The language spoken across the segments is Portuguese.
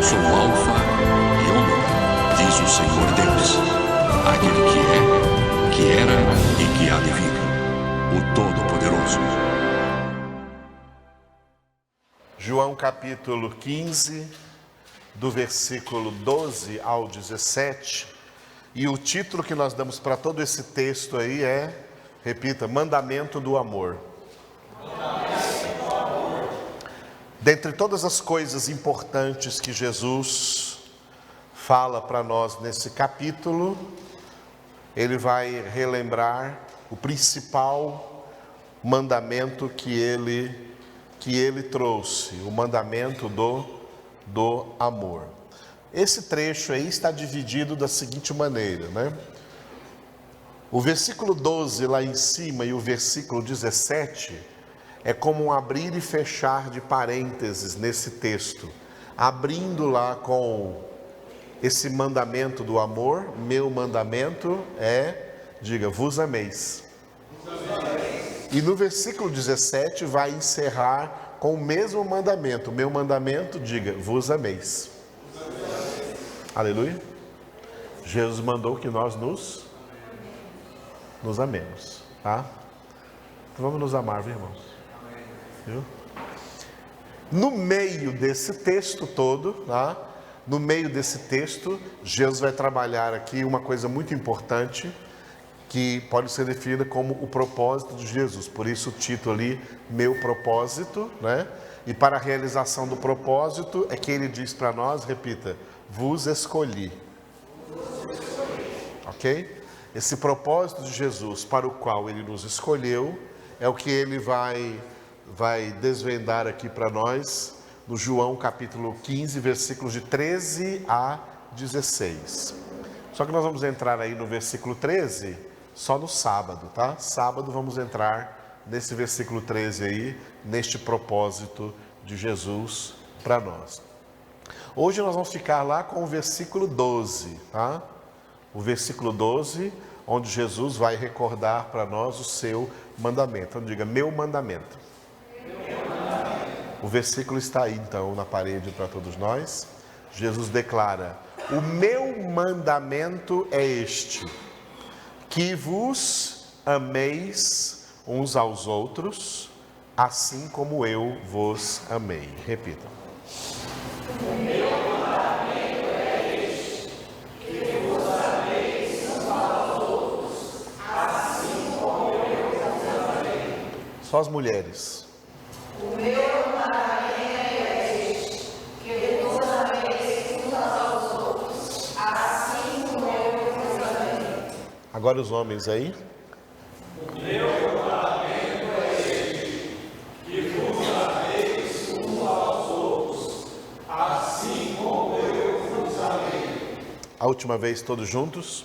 sou o Alfa e Ômega, diz o Senhor Deus, aquele que era e que há de vir, o Todo-Poderoso. João capítulo 15, do versículo 12 ao 17, e o título que nós damos para todo esse texto aí é, repita, Mandamento do Amor. Dentre todas as coisas importantes que Jesus fala para nós nesse capítulo, ele vai relembrar o principal mandamento que ele trouxe, o mandamento do amor. Esse trecho aí está dividido da seguinte maneira, né? O versículo 12 lá em cima e o versículo 17 é como um abrir e fechar de parênteses nesse texto, abrindo lá com esse mandamento do amor. Meu mandamento é, diga, vos ameis. E no versículo 17 vai encerrar com o mesmo mandamento. Meu mandamento, diga, vos ameis. Aleluia. Jesus mandou que nós nos amemos, tá? Então vamos nos amar, viu, irmãos? Viu? No meio desse texto todo, tá? No meio desse texto, Jesus vai trabalhar aqui uma coisa muito importante, que pode ser definida como o propósito de Jesus. Por isso o título ali, meu propósito, né? E para a realização do propósito é que ele diz para nós, repita, vos escolhi. Ok? Esse propósito de Jesus para o qual ele nos escolheu é o que ele vai desvendar aqui para nós no João capítulo 15, versículos de 13 a 16. Só que nós vamos entrar aí no versículo 13 só no sábado, tá? Sábado vamos entrar nesse versículo 13 aí, neste propósito de Jesus para nós. Hoje nós vamos ficar lá com o versículo 12, tá? O versículo 12, onde Jesus vai recordar para nós o seu mandamento. Então diga, meu mandamento. O versículo está aí então na parede para todos nós. Jesus declara, o meu mandamento é este, que vos ameis uns aos outros, assim como eu vos amei. Repita. O meu mandamento é este, que vos ameis uns aos outros, assim como eu vos amei. Só as mulheres. O meu mandamento é este, que vos ameis uns aos outros, assim como eu vos amei. Agora os homens aí. O meu mandamento é este, que vos ameis uns aos outros, assim como eu vos amei. A última vez todos juntos.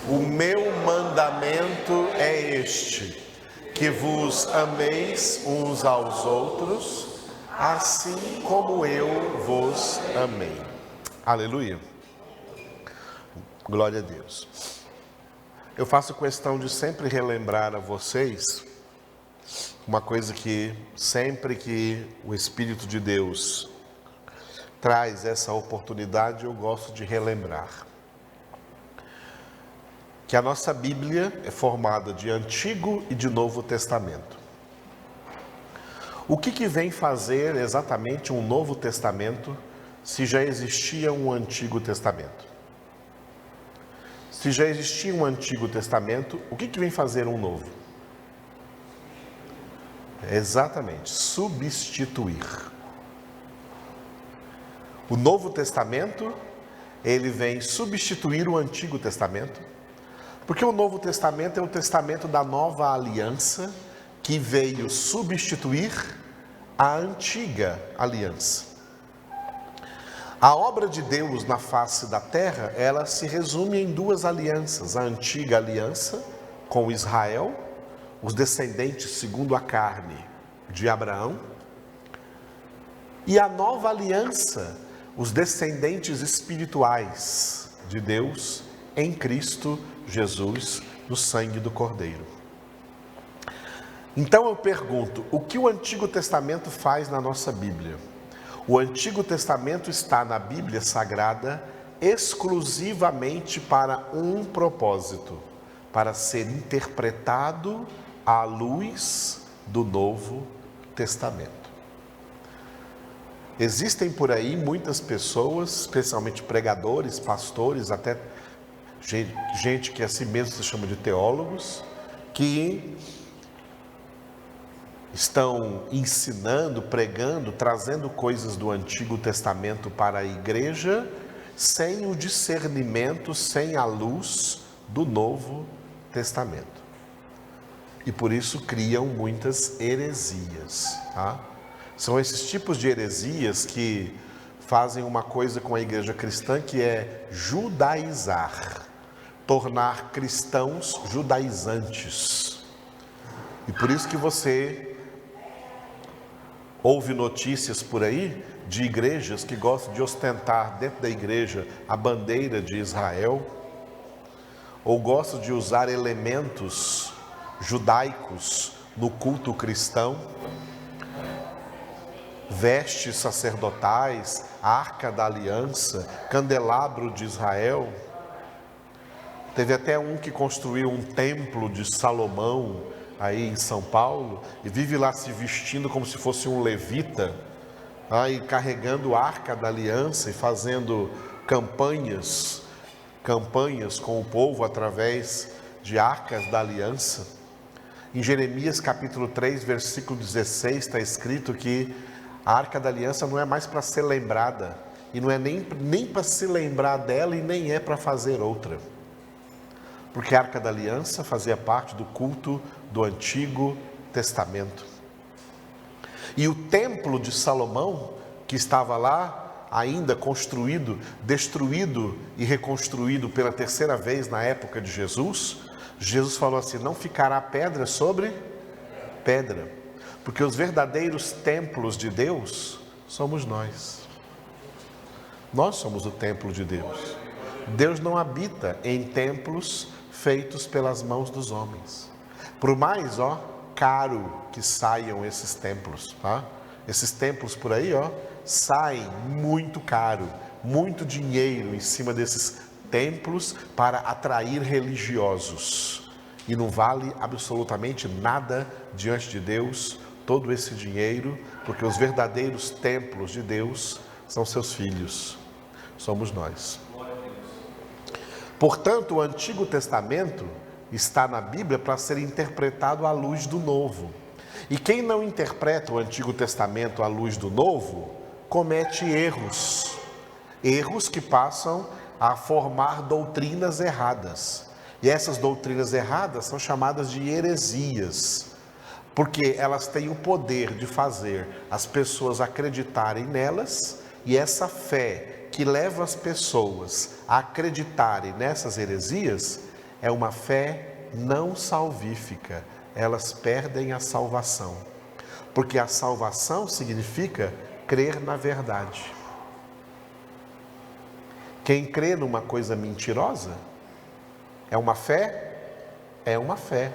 O meu mandamento é este, que vos ameis uns aos outros, assim como eu vos amei. Aleluia. Glória a Deus. Eu faço questão de sempre relembrar a vocês uma coisa que sempre que o Espírito de Deus traz essa oportunidade, eu gosto de relembrar. Que a nossa Bíblia é formada de Antigo e de Novo Testamento. O que vem fazer exatamente um Novo Testamento se já existia um Antigo Testamento? Se já existia um Antigo Testamento, o que vem fazer um Novo? Exatamente, substituir. O Novo Testamento, ele vem substituir o Antigo Testamento, porque o Novo Testamento é o testamento da nova aliança que veio substituir a antiga aliança. A obra de Deus na face da terra, ela se resume em duas alianças. A antiga aliança com Israel, os descendentes segundo a carne de Abraão, e a nova aliança, os descendentes espirituais de Deus em Cristo Jesus, no sangue do Cordeiro. Então eu pergunto, o que o Antigo Testamento faz na nossa Bíblia? O Antigo Testamento está na Bíblia Sagrada exclusivamente para um propósito: para ser interpretado à luz do Novo Testamento. Existem por aí muitas pessoas, especialmente pregadores, pastores, até gente que a si mesmo se chama de teólogos, que estão ensinando, pregando, trazendo coisas do Antigo Testamento para a igreja, sem o discernimento, sem a luz do Novo Testamento. E por isso criam muitas heresias, tá? São esses tipos de heresias que fazem uma coisa com a igreja cristã, que é judaizar, tornar cristãos judaizantes. E por isso que você ouve notícias por aí de igrejas que gostam de ostentar dentro da igreja a bandeira de Israel, ou gostam de usar elementos judaicos no culto cristão, vestes sacerdotais, arca da aliança, candelabro de Israel. Teve até um que construiu um templo de Salomão aí em São Paulo e vive lá se vestindo como se fosse um levita, aí carregando a arca da aliança e fazendo campanhas com o povo através de arcas da aliança. Em Jeremias capítulo 3, versículo 16, está escrito que a arca da aliança não é mais para ser lembrada, e não é nem para se lembrar dela, e nem é para fazer outra, porque a arca da aliança fazia parte do culto do Antigo Testamento. E o templo de Salomão, que estava lá ainda construído, destruído e reconstruído pela terceira vez na época de Jesus, Jesus falou assim: não ficará pedra sobre pedra, porque os verdadeiros templos de Deus somos nós. Nós somos o templo de Deus. Deus não habita em templos feitos pelas mãos dos homens. Por mais, caro que saiam esses templos, tá? Esses templos por aí, saem muito caro, muito dinheiro em cima desses templos para atrair religiosos. E não vale absolutamente nada diante de Deus todo esse dinheiro, porque os verdadeiros templos de Deus são seus filhos, somos nós. Portanto, o Antigo Testamento está na Bíblia para ser interpretado à luz do Novo. E quem não interpreta o Antigo Testamento à luz do Novo, comete erros. Erros que passam a formar doutrinas erradas. E essas doutrinas erradas são chamadas de heresias, porque elas têm o poder de fazer as pessoas acreditarem nelas, e essa fé que leva as pessoas a acreditarem nessas heresias é uma fé não salvífica. Elas perdem a salvação, porque a salvação significa crer na verdade. Quem crê numa coisa mentirosa é uma fé? É uma fé,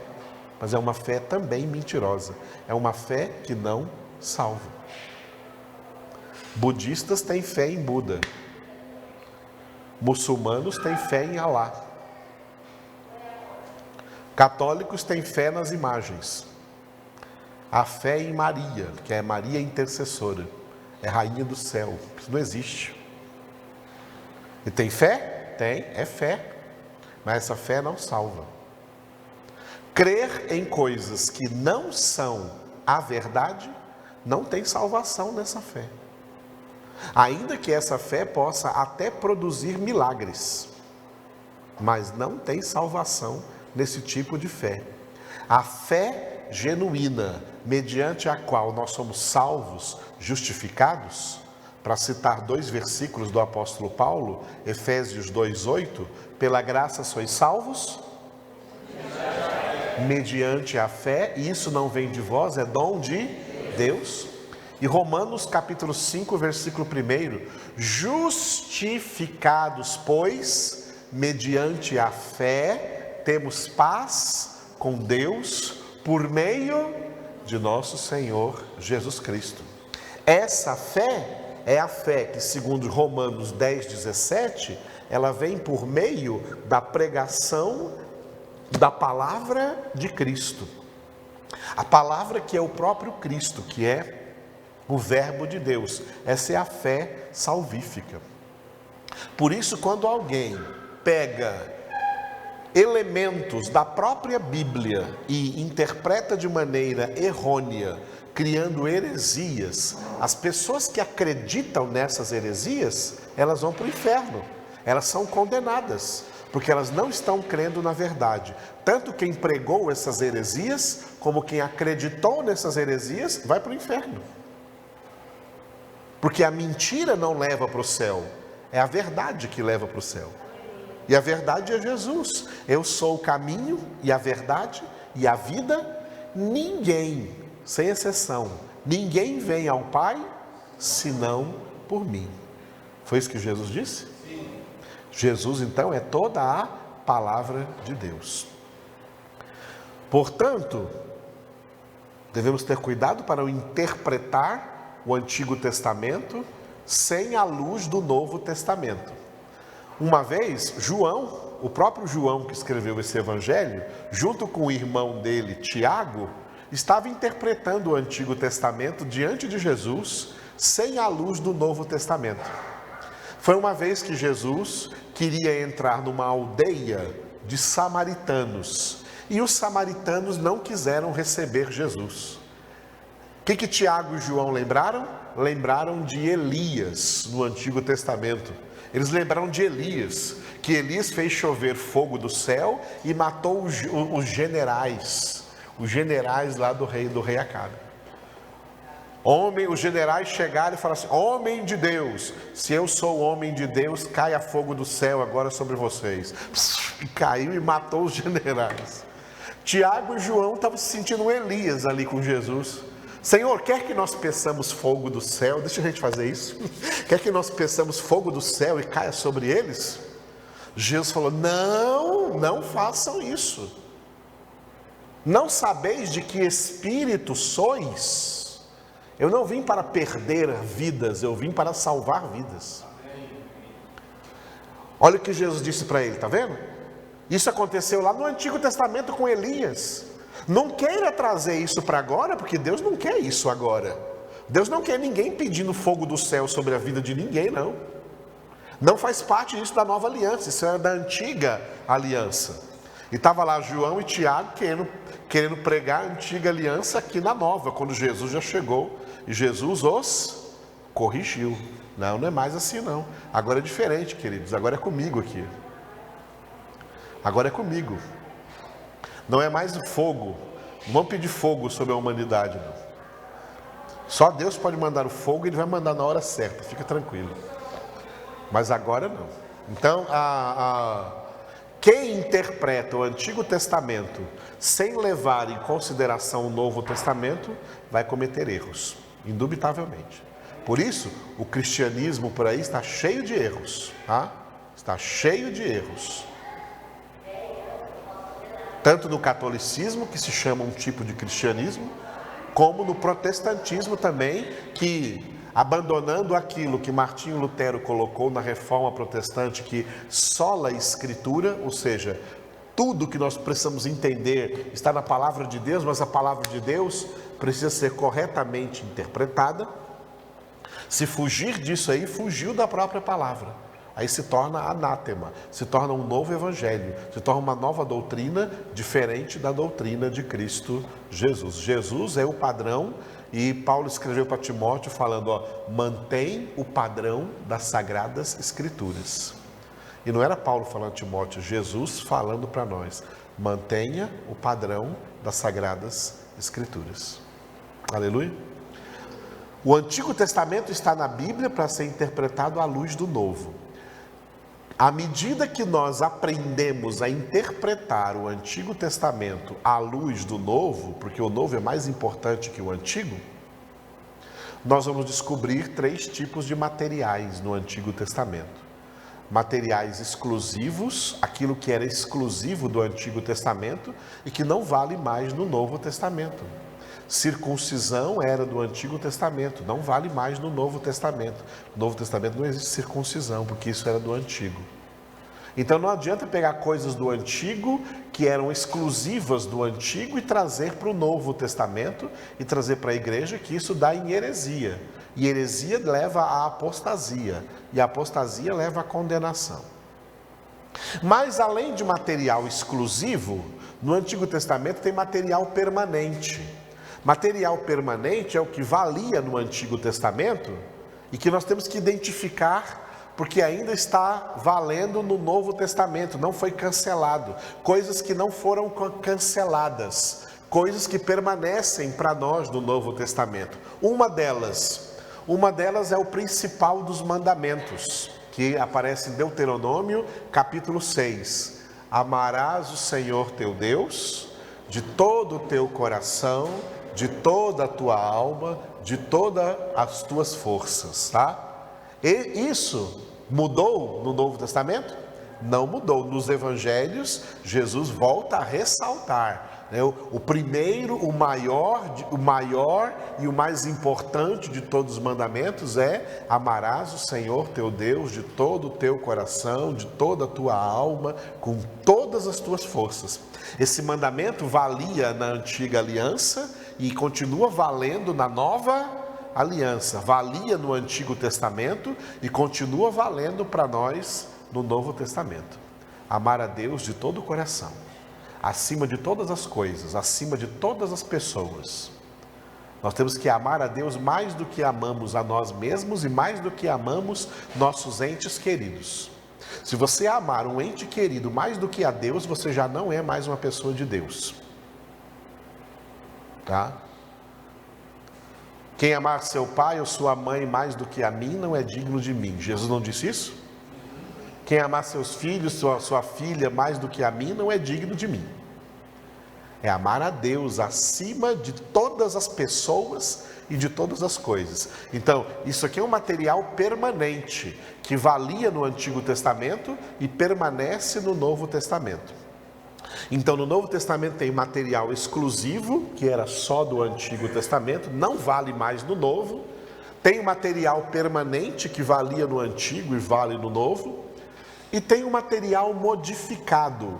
mas é uma fé também mentirosa. É uma fé que não salva. Budistas têm fé em Buda. Muçulmanos têm fé em Alá. Católicos têm fé nas imagens. A fé em Maria, que é Maria intercessora, é rainha do céu. Isso não existe. E tem fé? Tem, é fé. Mas essa fé não salva. Crer em coisas que não são a verdade, não tem salvação nessa fé. Ainda que essa fé possa até produzir milagres, mas não tem salvação nesse tipo de fé. A fé genuína, mediante a qual nós somos salvos, justificados, para citar 2 versículos do apóstolo Paulo, Efésios 2:8, pela graça sois salvos, mediante a fé, e isso não vem de vós, é dom de Deus. E Romanos capítulo 5, versículo 1, justificados, pois, mediante a fé, temos paz com Deus, por meio de nosso Senhor Jesus Cristo. Essa fé é a fé que, segundo Romanos 10:17, ela vem por meio da pregação da palavra de Cristo. A palavra que é o próprio Cristo, que é o Verbo de Deus. Essa é a fé salvífica. Por isso, quando alguém pega elementos da própria Bíblia e interpreta de maneira errônea, criando heresias, as pessoas que acreditam nessas heresias, elas vão para o inferno, elas são condenadas, porque elas não estão crendo na verdade. Tanto quem pregou essas heresias, como quem acreditou nessas heresias, vai para o inferno. Porque a mentira não leva para o céu, é a verdade que leva para o céu. E a verdade é Jesus. Eu sou o caminho e a verdade e a vida. Ninguém, sem exceção, ninguém vem ao Pai senão por mim. Foi isso que Jesus disse? Sim. Jesus, então, é toda a palavra de Deus. Portanto, devemos ter cuidado para interpretar o Antigo Testamento sem a luz do Novo Testamento. Uma vez, João, o próprio João que escreveu esse evangelho, junto com o irmão dele, Tiago, estava interpretando o Antigo Testamento diante de Jesus, sem a luz do Novo Testamento. Foi uma vez que Jesus queria entrar numa aldeia de samaritanos, e os samaritanos não quiseram receber Jesus. O que Tiago e João lembraram? Lembraram de Elias no Antigo Testamento. Eles lembraram de Elias, que Elias fez chover fogo do céu e matou os generais lá do rei Acabe. Os generais chegaram e falaram assim: homem de Deus, se eu sou homem de Deus, caia fogo do céu agora sobre vocês. E caiu e matou os generais. Tiago e João estavam se sentindo Elias ali com Jesus. Senhor, quer que nós peçamos fogo do céu? Deixa a gente fazer isso. Quer que nós peçamos fogo do céu e caia sobre eles? Jesus falou: não façam isso. Não sabeis de que espírito sois? Eu não vim para perder vidas, eu vim para salvar vidas. Olha o que Jesus disse para ele, está vendo? Isso aconteceu lá no Antigo Testamento com Elias. Não queira trazer isso para agora, porque Deus não quer isso agora. Deus não quer ninguém pedindo fogo do céu sobre a vida de ninguém, não. Não faz parte disso da nova aliança, isso é da antiga aliança. E estava lá João e Tiago querendo pregar a antiga aliança aqui na nova, quando Jesus já chegou. E Jesus os corrigiu. Não é mais assim não. Agora é diferente, queridos, agora é comigo aqui. Agora é comigo. Não é mais o fogo. Não vamos pedir fogo sobre a humanidade, não. Só Deus pode mandar o fogo e Ele vai mandar na hora certa, fica tranquilo. Mas agora não. Então, quem interpreta o Antigo Testamento sem levar em consideração o Novo Testamento, vai cometer erros, indubitavelmente. Por isso, o cristianismo por aí está cheio de erros, tá? Está cheio de erros. Tanto no catolicismo, que se chama um tipo de cristianismo, como no protestantismo também, que abandonando aquilo que Martinho Lutero colocou na Reforma Protestante, que sola a Escritura, ou seja, tudo que nós precisamos entender está na Palavra de Deus, mas a Palavra de Deus precisa ser corretamente interpretada. Se fugir disso aí, fugiu da própria palavra. Aí se torna anátema, se torna um novo evangelho, se torna uma nova doutrina diferente da doutrina de Cristo Jesus. Jesus é o padrão e Paulo escreveu para Timóteo falando, mantém o padrão das Sagradas Escrituras. E não era Paulo falando a Timóteo, Jesus falando para nós, mantenha o padrão das Sagradas Escrituras. Aleluia. O Antigo Testamento está na Bíblia para ser interpretado à luz do Novo. À medida que nós aprendemos a interpretar o Antigo Testamento à luz do Novo, porque o Novo é mais importante que o Antigo, nós vamos descobrir 3 tipos de materiais no Antigo Testamento. Materiais exclusivos, aquilo que era exclusivo do Antigo Testamento e que não vale mais no Novo Testamento. Circuncisão era do Antigo Testamento, não vale mais no Novo Testamento. No Novo Testamento não existe circuncisão, porque isso era do Antigo. Então não adianta pegar coisas do Antigo, que eram exclusivas do Antigo, e trazer para o Novo Testamento, e trazer para a igreja, que isso dá em heresia. E heresia leva à apostasia, e a apostasia leva à condenação. Mas além de material exclusivo, no Antigo Testamento tem material permanente. Material permanente é o que valia no Antigo Testamento e que nós temos que identificar, porque ainda está valendo no Novo Testamento, não foi cancelado. Coisas que não foram canceladas, coisas que permanecem para nós no Novo Testamento. Uma delas é o principal dos mandamentos, que aparece em Deuteronômio, capítulo 6. Amarás o Senhor teu Deus de todo o teu coração, de toda a tua alma, de todas as tuas forças, tá? E isso mudou no Novo Testamento? Não mudou. Nos Evangelhos, Jesus volta a ressaltar, né? O primeiro, o maior e o mais importante de todos os mandamentos é: amarás o Senhor teu Deus de todo o teu coração, de toda a tua alma, com todas as tuas forças. Esse mandamento valia na antiga aliança e continua valendo na nova aliança. Valia no Antigo Testamento e continua valendo para nós no Novo Testamento. Amar a Deus de todo o coração, acima de todas as coisas, acima de todas as pessoas. Nós temos que amar a Deus mais do que amamos a nós mesmos e mais do que amamos nossos entes queridos. Se você amar um ente querido mais do que a Deus, você já não é mais uma pessoa de Deus. Tá? Quem amar seu pai ou sua mãe mais do que a mim não é digno de mim. Jesus não disse isso? Quem amar seus filhos, sua filha mais do que a mim não é digno de mim. É amar a Deus acima de todas as pessoas e de todas as coisas. Então, isso aqui é um material permanente, que valia no Antigo Testamento e permanece no Novo Testamento. Então, no Novo Testamento tem material exclusivo, que era só do Antigo Testamento, não vale mais no Novo. Tem material permanente, que valia no Antigo e vale no Novo. E tem o material modificado,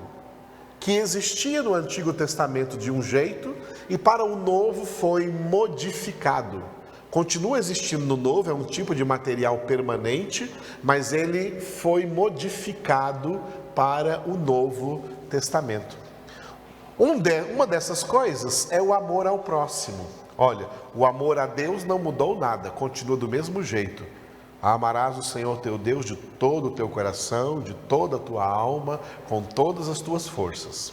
que existia no Antigo Testamento de um jeito e para o Novo foi modificado. Continua existindo no Novo, é um tipo de material permanente, mas ele foi modificado para o Novo Testamento. Uma dessas coisas é o amor ao próximo. Olha, o amor a Deus não mudou nada, continua do mesmo jeito. Amarás o Senhor teu Deus de todo o teu coração, de toda a tua alma, com todas as tuas forças.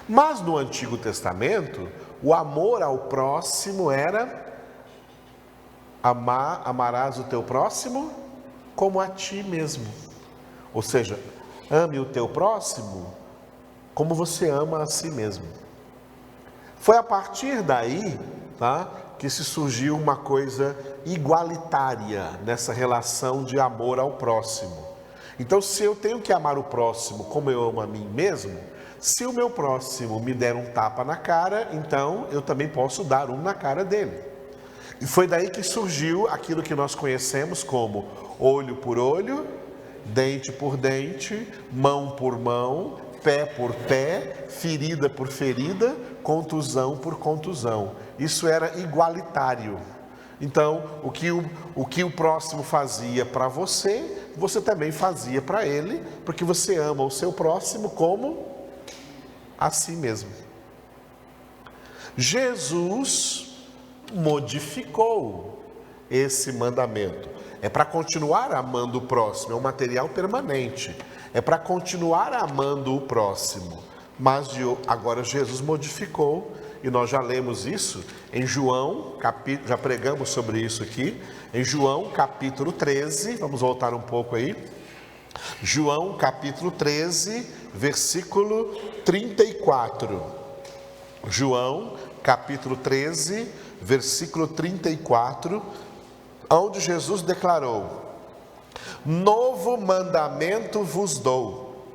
Mas no Antigo Testamento, o amor ao próximo era: amarás o teu próximo como a ti mesmo. Ou seja, ame o teu próximo como você ama a si mesmo. Foi a partir daí, tá, que se surgiu uma coisa igualitária nessa relação de amor ao próximo. Então, se eu tenho que amar o próximo como eu amo a mim mesmo, se o meu próximo me der um tapa na cara, então eu também posso dar um na cara dele. E foi daí que surgiu aquilo que nós conhecemos como olho por olho, dente por dente, mão por mão, pé por pé, ferida por ferida, contusão por contusão. Isso era igualitário. Então, o que o próximo fazia para você, você também fazia para ele, porque você ama o seu próximo como a si mesmo. Jesus modificou esse mandamento. É para continuar amando o próximo, é um material permanente. É para continuar amando o próximo. Mas agora Jesus modificou, e nós já lemos isso em João, já pregamos sobre isso aqui, em João capítulo 13, vamos voltar um pouco aí. João capítulo 13, versículo 34. João capítulo 13, versículo 34, onde Jesus declarou: novo mandamento vos dou,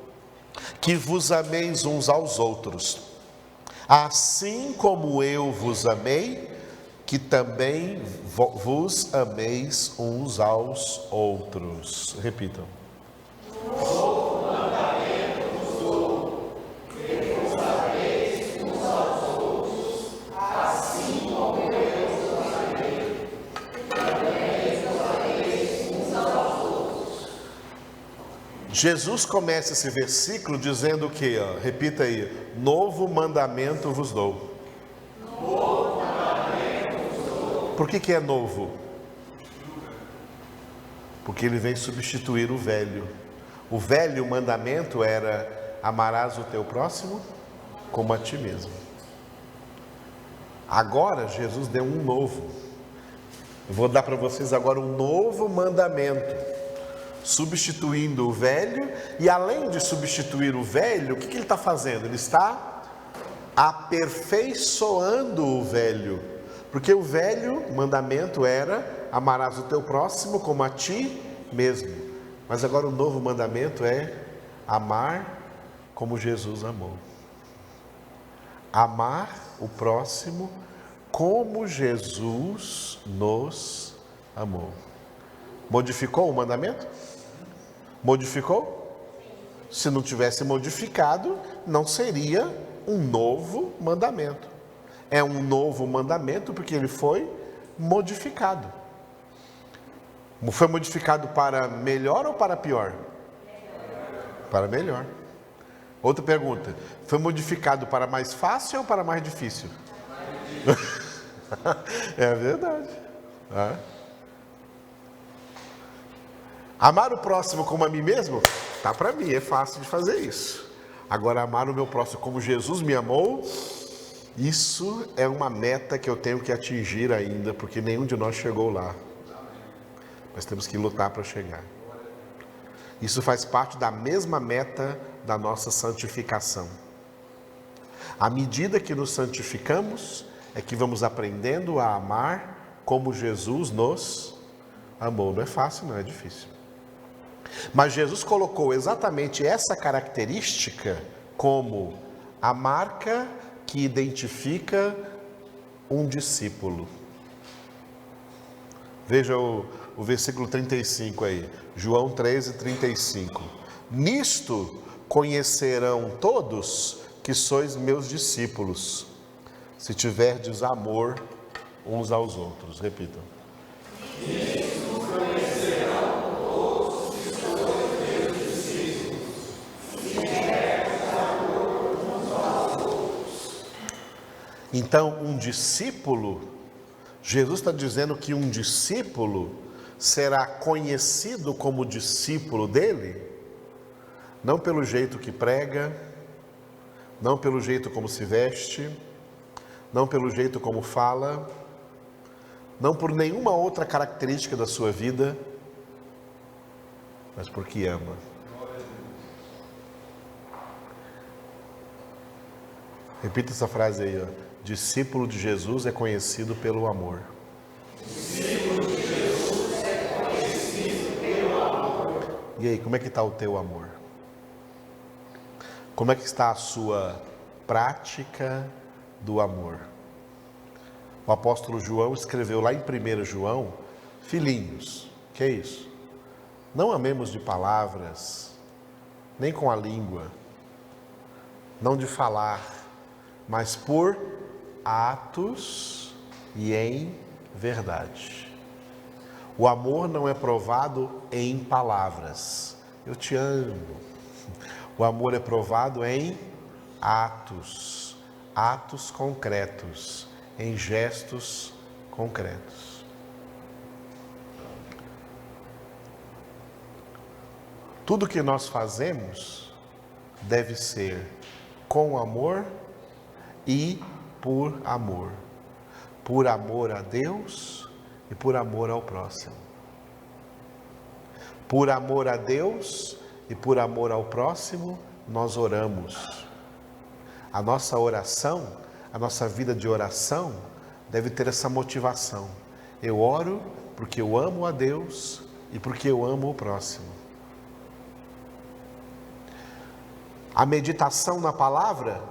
que vos ameis uns aos outros. Assim como eu vos amei, que também vos ameis uns aos outros. Repitam. Jesus começa esse versículo dizendo o quê? Repita aí. Novo mandamento vos dou. Por que é novo? Porque ele vem substituir o velho. O velho mandamento era: amarás o teu próximo como a ti mesmo. Agora Jesus deu um novo. Eu vou dar para vocês agora um novo mandamento, substituindo o velho. E além de substituir o velho, o que ele está fazendo? Ele está aperfeiçoando o velho. Porque o velho mandamento era: amarás o teu próximo como a ti mesmo. Mas agora o novo mandamento é amar como Jesus amou. Amar o próximo como Jesus nos amou. Modificou o mandamento? Modificou? Se não tivesse modificado, não seria um novo mandamento. É um novo mandamento porque ele foi modificado. Foi modificado para melhor ou para pior? Para melhor. Outra pergunta: foi modificado para mais fácil ou para mais difícil? É verdade. Amar o próximo como a mim mesmo? Tá para mim, é fácil de fazer isso. Agora, amar o meu próximo como Jesus me amou, isso é uma meta que eu tenho que atingir ainda, porque nenhum de nós chegou lá. Nós temos que lutar para chegar. Isso faz parte da mesma meta da nossa santificação. À medida que nos santificamos, é que vamos aprendendo a amar como Jesus nos amou. Não é fácil, não, é difícil. Mas Jesus colocou exatamente essa característica como a marca que identifica um discípulo. Veja o versículo 35 aí, João 13:35. Nisto conhecerão todos que sois meus discípulos, se tiverdes amor uns aos outros. Repitam. Nisto conhecerão todos que sois meus discípulos, se tiverdes amor uns aos outros. Então, um discípulo, Jesus está dizendo que um discípulo será conhecido como discípulo dele, não pelo jeito que prega, não pelo jeito como se veste, não pelo jeito como fala, não por nenhuma outra característica da sua vida, mas porque ama. Repita essa frase aí, ó. Discípulo de Jesus é conhecido pelo amor. Discípulo de Jesus é conhecido pelo amor. E aí, como é que está o teu amor? Como é que está a sua prática do amor? O apóstolo João escreveu lá em 1 João: filhinhos, que é isso? Não amemos de palavras, nem com a língua, não de falar, mas por atos e em verdade. O amor não é provado em palavras. Eu te amo. O amor é provado em atos, atos concretos, em gestos concretos. Tudo que nós fazemos deve ser com amor e por amor. Por amor a Deus e por amor ao próximo. Por amor a Deus e por amor ao próximo, nós oramos. A nossa oração, a nossa vida de oração, deve ter essa motivação. Eu oro porque eu amo a Deus e porque eu amo o próximo. A meditação na palavra,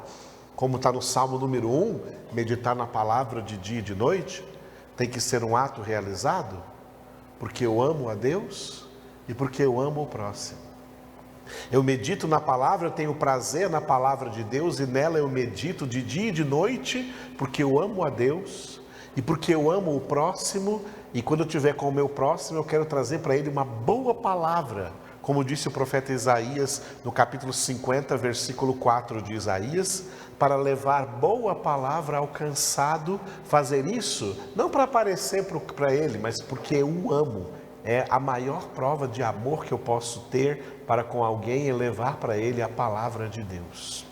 como está no Salmo número 1, meditar na palavra de dia e de noite, tem que ser um ato realizado porque eu amo a Deus e porque eu amo o próximo. Eu medito na palavra, eu tenho prazer na palavra de Deus e nela eu medito de dia e de noite porque eu amo a Deus e porque eu amo o próximo, e quando eu estiver com o meu próximo eu quero trazer para ele uma boa palavra, como disse o profeta Isaías no capítulo 50, versículo 4 de Isaías, para levar boa palavra ao cansado, fazer isso não para aparecer para ele, mas porque eu o amo. É a maior prova de amor que eu posso ter para com alguém e levar para ele a palavra de Deus.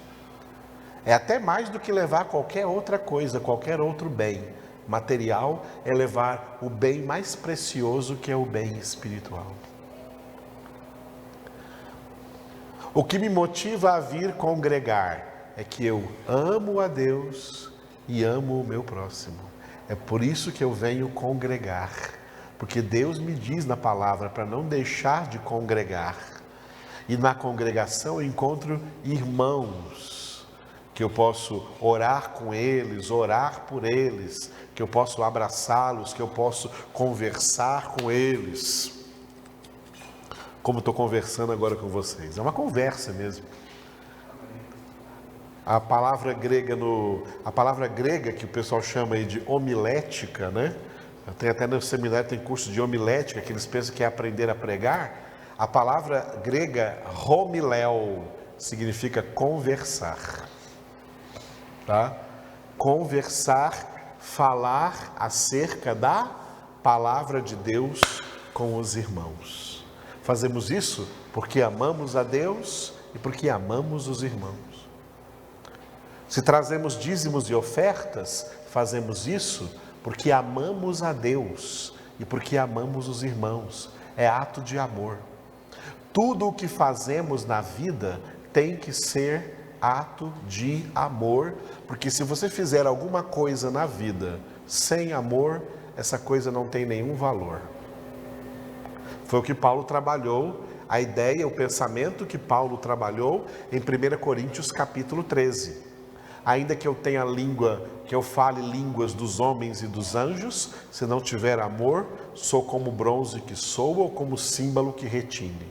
É até mais do que levar qualquer outra coisa, qualquer outro bem material, é levar o bem mais precioso, que é o bem espiritual. O que me motiva a vir congregar é que eu amo a Deus e amo o meu próximo. É por isso que eu venho congregar, porque Deus me diz na palavra para não deixar de congregar. E na congregação eu encontro irmãos, que eu posso orar com eles, orar por eles, que eu posso abraçá-los, que eu posso conversar com eles. Como estou conversando agora com vocês. É uma conversa mesmo. A palavra grega que o pessoal chama aí de homilética, né? Tem até no seminário, tem curso de homilética, que eles pensam que é aprender a pregar. A palavra grega homiléo significa conversar. Tá? Conversar, falar acerca da palavra de Deus com os irmãos. Fazemos isso porque amamos a Deus e porque amamos os irmãos. Se trazemos dízimos e ofertas, fazemos isso porque amamos a Deus e porque amamos os irmãos. É ato de amor. Tudo o que fazemos na vida tem que ser ato de amor, porque se você fizer alguma coisa na vida sem amor, essa coisa não tem nenhum valor. Foi o que Paulo trabalhou, a ideia, o pensamento que Paulo trabalhou em 1 Coríntios capítulo 13. Ainda que eu tenha língua, que eu fale línguas dos homens e dos anjos, se não tiver amor, sou como bronze que soa ou como símbolo que retine.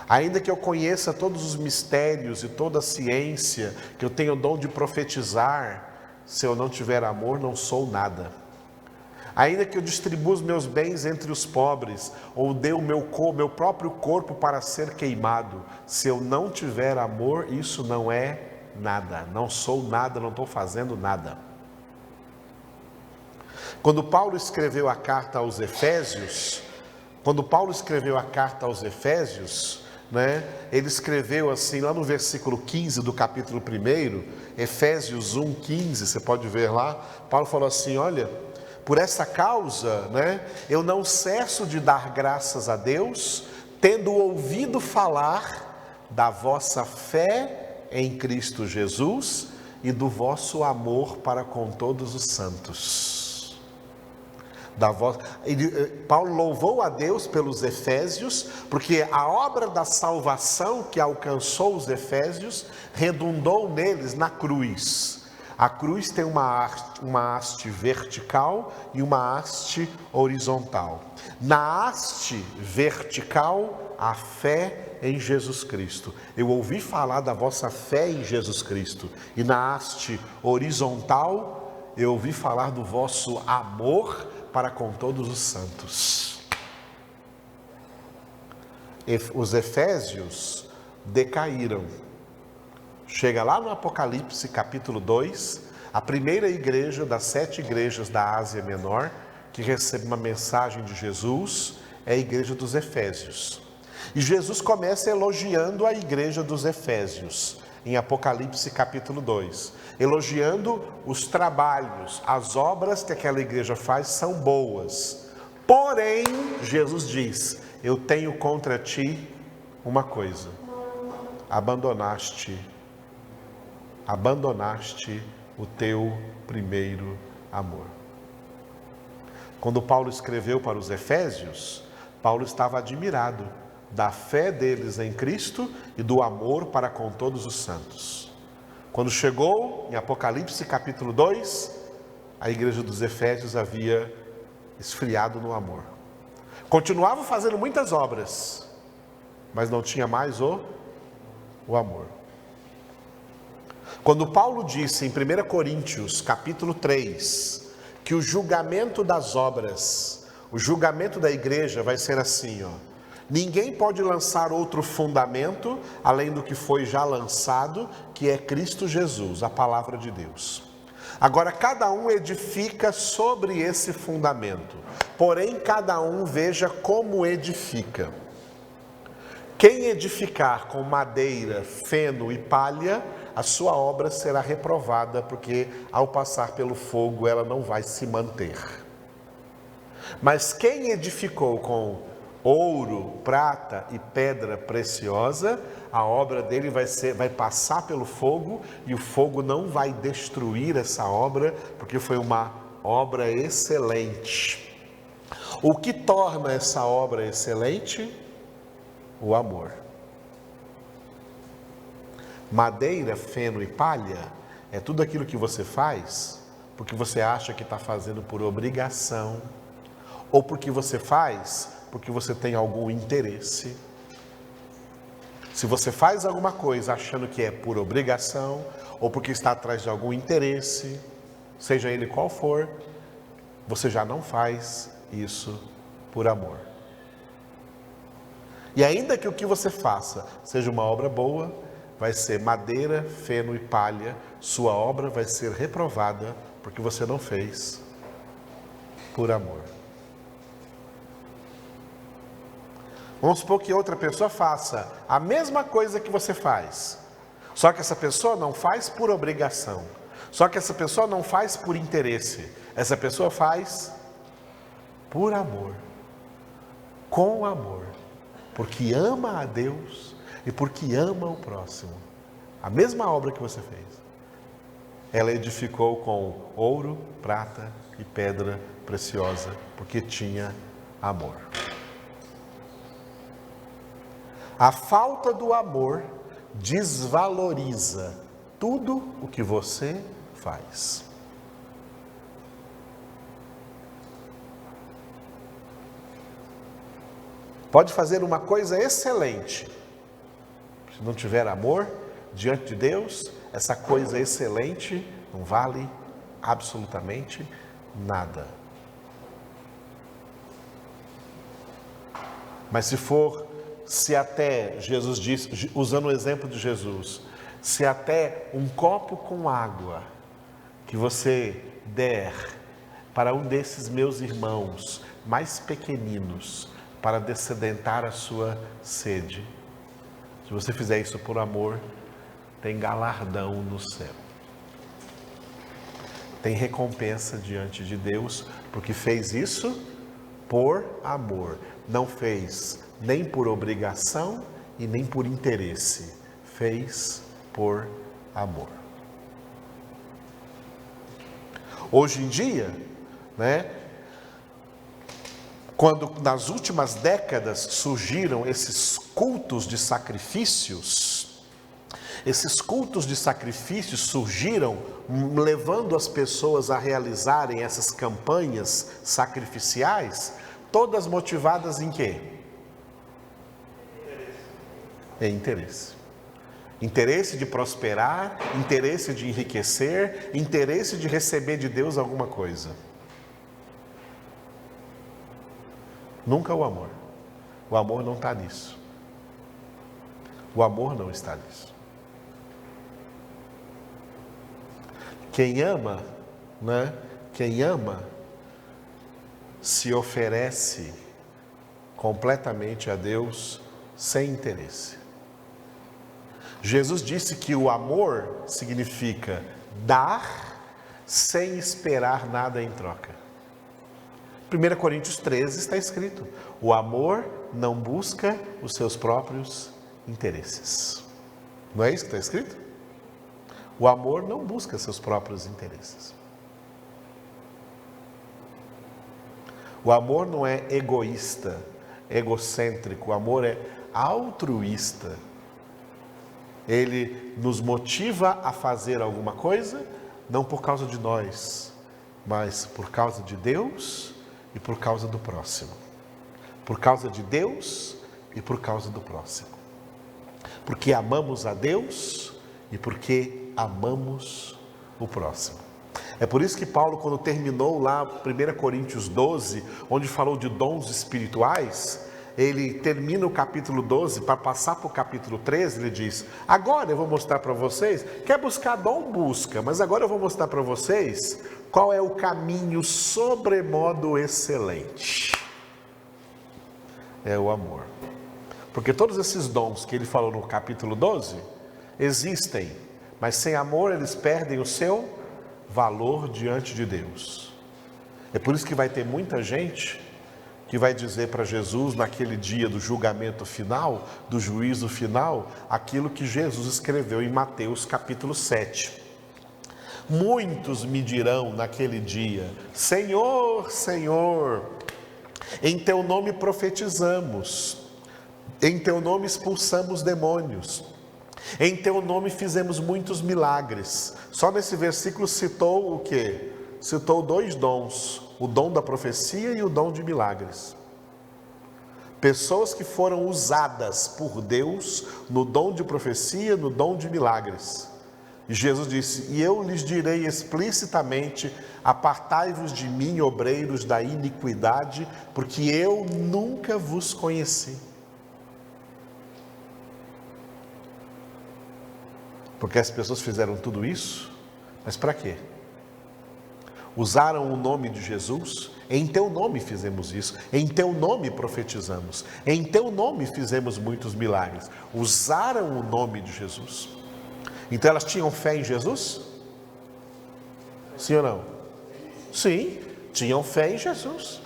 Ainda que eu conheça todos os mistérios e toda a ciência, que eu tenha o dom de profetizar, se eu não tiver amor, não sou nada. Ainda que eu distribua os meus bens entre os pobres, ou dê o meu próprio corpo para ser queimado, se eu não tiver amor, isso não é nada. Não sou nada, não estou fazendo nada. Quando Paulo escreveu a carta aos Efésios, né, ele escreveu assim, lá no versículo 15 do capítulo 1, Efésios 1:15, você pode ver lá, Paulo falou assim, olha, por essa causa, né, eu não cesso de dar graças a Deus, tendo ouvido falar da vossa fé em Cristo Jesus e do vosso amor para com todos os santos. Paulo louvou a Deus pelos Efésios, porque a obra da salvação que alcançou os Efésios redundou neles na cruz. A cruz tem uma haste vertical e uma haste horizontal. Na haste vertical, a fé em Jesus Cristo. Eu ouvi falar da vossa fé em Jesus Cristo. E na haste horizontal, eu ouvi falar do vosso amor para com todos os santos. Os Efésios decaíram. Chega lá no Apocalipse capítulo 2, a primeira igreja das 7 igrejas da Ásia Menor, que recebe uma mensagem de Jesus, é a igreja dos Efésios. E Jesus começa elogiando a igreja dos Efésios, em Apocalipse capítulo 2, elogiando os trabalhos, as obras que aquela igreja faz são boas. Porém, Jesus diz, eu tenho contra ti uma coisa, abandonaste o teu primeiro amor. Quando Paulo escreveu para os Efésios, Paulo estava admirado da fé deles em Cristo e do amor para com todos os santos. Quando chegou em Apocalipse capítulo 2, a igreja dos Efésios havia esfriado no amor. Continuava fazendo muitas obras, mas não tinha mais o amor. Quando Paulo disse em 1 Coríntios, capítulo 3, que o julgamento das obras, o julgamento da igreja vai ser assim, ninguém pode lançar outro fundamento, além do que foi já lançado, que é Cristo Jesus, a palavra de Deus. Agora, cada um edifica sobre esse fundamento, porém, cada um veja como edifica. Quem edificar com madeira, feno e palha, a sua obra será reprovada, porque ao passar pelo fogo ela não vai se manter. Mas quem edificou com ouro, prata e pedra preciosa, a obra dele vai passar pelo fogo, e o fogo não vai destruir essa obra, porque foi uma obra excelente. O que torna essa obra excelente? O amor. Madeira, feno e palha é tudo aquilo que você faz porque você acha que está fazendo por obrigação, ou porque você faz porque você tem algum interesse. Se você faz alguma coisa achando que é por obrigação, ou porque está atrás de algum interesse, seja ele qual for, você já não faz isso por amor. E ainda que o que você faça seja uma obra boa, vai ser madeira, feno e palha, sua obra vai ser reprovada, porque você não fez por amor. Vamos supor que outra pessoa faça a mesma coisa que você faz, só que essa pessoa não faz por obrigação, só que essa pessoa não faz por interesse, essa pessoa faz por amor, com amor, porque ama a Deus e porque ama o próximo. A mesma obra que você fez, ela edificou com ouro, prata e pedra preciosa, porque tinha amor. A falta do amor desvaloriza tudo o que você faz. Pode fazer uma coisa excelente, se não tiver amor diante de Deus, essa coisa excelente não vale absolutamente nada. Mas se até, Jesus diz, usando o exemplo de Jesus, se até um copo com água que você der para um desses meus irmãos mais pequeninos, para descedentar a sua sede, se você fizer isso por amor, tem galardão no céu. Tem recompensa diante de Deus, porque fez isso por amor. Não fez nem por obrigação e nem por interesse. Fez por amor. Hoje em dia, quando nas últimas décadas surgiram esses cultos de sacrifícios, surgiram levando as pessoas a realizarem essas campanhas sacrificiais, todas motivadas em quê? Em interesse. Interesse de prosperar, interesse de enriquecer, interesse de receber de Deus alguma coisa. Nunca o amor. O amor não está nisso. O amor não está nisso. Quem ama, Quem ama se oferece completamente a Deus sem interesse. Jesus disse que o amor significa dar sem esperar nada em troca. 1 Coríntios 13 está escrito: o amor não busca os seus próprios interesses. Não é isso que está escrito? O amor não busca seus próprios interesses. O amor não é egoísta, egocêntrico. O amor é altruísta. Ele nos motiva a fazer alguma coisa, não por causa de nós, mas por causa de Deus e por causa do próximo. Por causa de Deus e por causa do próximo. Porque amamos a Deus e porque amamos o próximo. É por isso que Paulo, quando terminou lá 1 Coríntios 12, onde falou de dons espirituais, ele termina o capítulo 12, para passar para o capítulo 13, ele diz: agora eu vou mostrar para vocês, quer buscar dom? Busca, mas agora eu vou mostrar para vocês qual é o caminho sobremodo excelente. É o amor. Porque todos esses dons que ele falou no capítulo 12, existem, mas sem amor eles perdem o seu valor diante de Deus. É por isso que vai ter muita gente que vai dizer para Jesus naquele dia do julgamento final, do juízo final, aquilo que Jesus escreveu em Mateus capítulo 7. Muitos me dirão naquele dia: Senhor, Senhor, em teu nome profetizamos, em teu nome expulsamos demônios, em teu nome fizemos muitos milagres. Só nesse versículo citou o quê? Citou 2 dons, o dom da profecia e o dom de milagres. Pessoas que foram usadas por Deus no dom de profecia, no dom de milagres. E Jesus disse: e eu lhes direi explicitamente: apartai-vos de mim, obreiros da iniquidade, porque eu nunca vos conheci. Porque as pessoas fizeram tudo isso, mas para quê? Usaram o nome de Jesus, em teu nome fizemos isso, em teu nome profetizamos, em teu nome fizemos muitos milagres. Usaram o nome de Jesus. Então elas tinham fé em Jesus? Sim ou não? Sim, tinham fé em Jesus.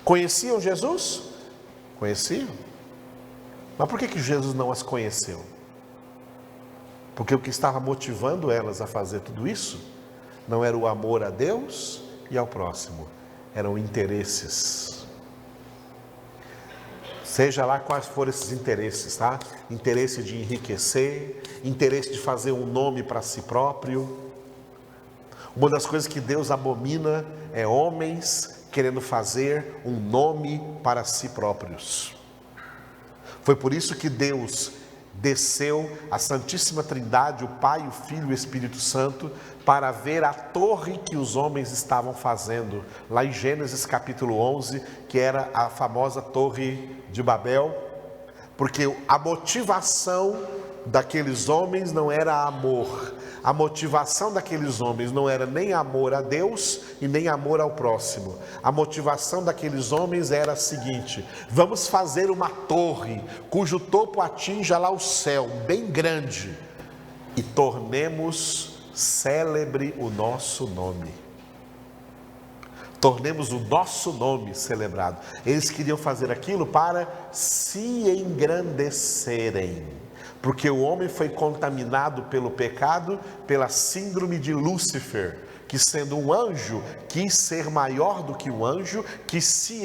Conheciam Jesus? Conheciam. Mas por que Jesus não as conheceu? Porque o que estava motivando elas a fazer tudo isso não era o amor a Deus e ao próximo, eram interesses. Seja lá quais forem esses interesses, tá? Interesse de enriquecer, interesse de fazer um nome para si próprio. Uma das coisas que Deus abomina é homens querendo fazer um nome para si próprios. Foi por isso que Deus desceu a Santíssima Trindade, o Pai, o Filho e o Espírito Santo, para ver a torre que os homens estavam fazendo, lá em Gênesis capítulo 11, que era a famosa Torre de Babel, porque a motivação daqueles homens não era amor, a motivação daqueles homens não era nem amor a Deus e nem amor ao próximo. A motivação daqueles homens era a seguinte: vamos fazer uma torre cujo topo atinja lá o céu, bem grande, e tornemos célebre o nosso nome. Tornemos o nosso nome celebrado. Eles queriam fazer aquilo para se engrandecerem, porque o homem foi contaminado pelo pecado, pela síndrome de Lúcifer, que sendo um anjo, quis ser maior do que o anjo, quis se